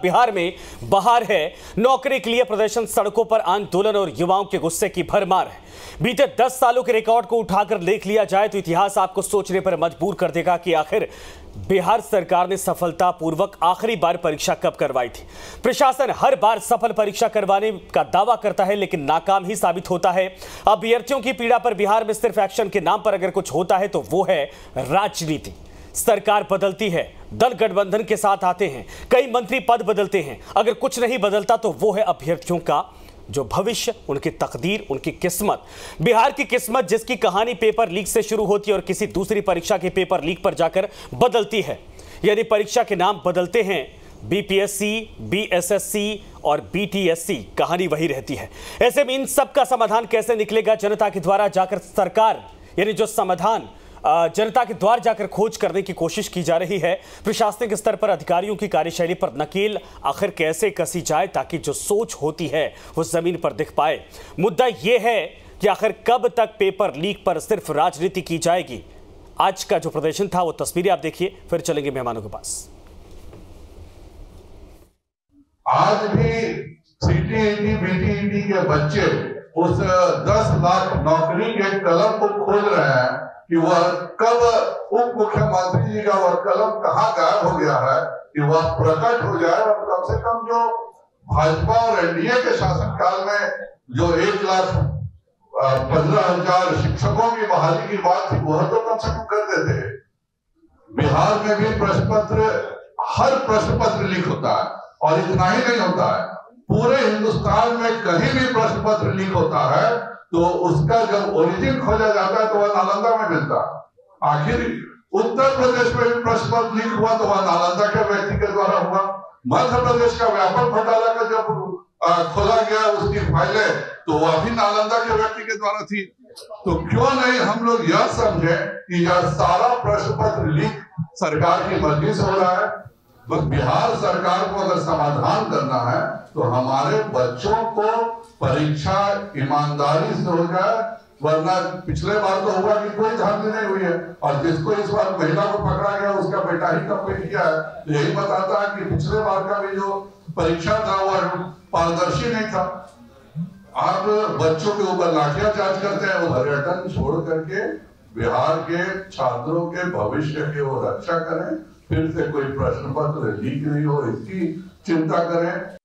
बिहार में बहार है, नौकरी के लिए प्रदर्शन, सड़कों पर आंदोलन और युवाओं के गुस्से की भरमार है। बीते 10 सालों के रिकॉर्ड को उठाकर देख लिया जाए तो इतिहास आपको सोचने पर मजबूर कर देगा कि आखिर बिहार सरकार ने सफलतापूर्वक आखिरी बार परीक्षा कब करवाई थी। प्रशासन हर बार सफल परीक्षा करवाने का दावा करता है लेकिन नाकाम ही साबित होता है। अभ्यर्थियों की पीड़ा पर बिहार में सिर्फ एक्शन के नाम पर अगर कुछ होता है तो वो है राजनीति। सरकार बदलती है, दल गठबंधन के साथ आते हैं, कई मंत्री पद बदलते हैं, अगर कुछ नहीं बदलता तो वो है अभ्यर्थियों का जो भविष्य, उनकी तकदीर, उनकी किस्मत। बिहार की किस्मत जिसकी कहानी पेपर लीक से शुरू होती है और किसी दूसरी परीक्षा के पेपर लीक पर जाकर बदलती है। यानी परीक्षा के नाम बदलते हैं, बीपीएससी, बीएसएससी और बीटीएससी, कहानी वही रहती है। ऐसे में इन सब का समाधान कैसे निकलेगा? जनता के द्वारा जाकर सरकार, यानी जो समाधान जनता के द्वार जाकर खोज करने की कोशिश की जा रही है। प्रशासनिक स्तर पर अधिकारियों की कार्यशैली पर नकेल आखिर कैसे कसी जाए ताकि जो सोच होती है वो जमीन पर दिख पाए। मुद्दा यह है कि आखिर कब तक पेपर लीक पर सिर्फ राजनीति की जाएगी। आज का जो प्रदर्शन था वो तस्वीरें आप देखिए, फिर चलेंगे मेहमानों के पास। आज भी सीटीईटी बीटीईटी के बच्चे उस 10 लाख नौकरी के कलम को खोज रहे हैं कि वह कब उप मुख्यमंत्री जी का वह कलम कहां गायब हो गया है कि वह प्रकट हो जाए। और कम से कम जो भाजपा और एनडीए के शासनकाल में जो 1,15,000 शिक्षकों की बहाली की बात थी वह तो कम से कम कर देते। बिहार में भी प्रश्न पत्र, हर प्रश्न पत्र लीक होता है और इतना ही नहीं होता है, पूरे हिंदुस्तान में कहीं भी प्रश्न पत्र लीक होता है तो उसका जब ओरिजिन खोजा जाता है तो वह नालंदा में मिलता है। आखिर उत्तर प्रदेश में भी प्रश्न पत्र लीक हुआ तो वह नालंदा के व्यक्ति के द्वारा हुआ। मध्य प्रदेश का व्यापक घोटाला का जब खोला गया उसकी फाइलें तो वह भी नालंदा के व्यक्ति के द्वारा थी। तो क्यों नहीं हम लोग यह समझे कि यह सारा प्रश्न पत्र लीक सरकार की मर्जी से हो रहा है। बस बिहार सरकार को अगर समाधान करना है तो हमारे बच्चों को परीक्षा ईमानदारी से हो जाए, वरना पिछले बार तो हुआ कि कोई धांधली नहीं हुई है और जिसको इस बार महिला को पकड़ा गया उसका बेटा ही कंप्लीट किया है। तो यही बताता है कि पिछले बार का भी जो परीक्षा था वह पारदर्शी नहीं था। आप बच्चों के ऊपर लाठियाचार्ज करते हैं, वो पर्यटन छोड़ करके बिहार के छात्रों के भविष्य की वो रक्षा करें, फिर से कोई प्रश्न पत्र लीक नहीं हो इसकी चिंता करें।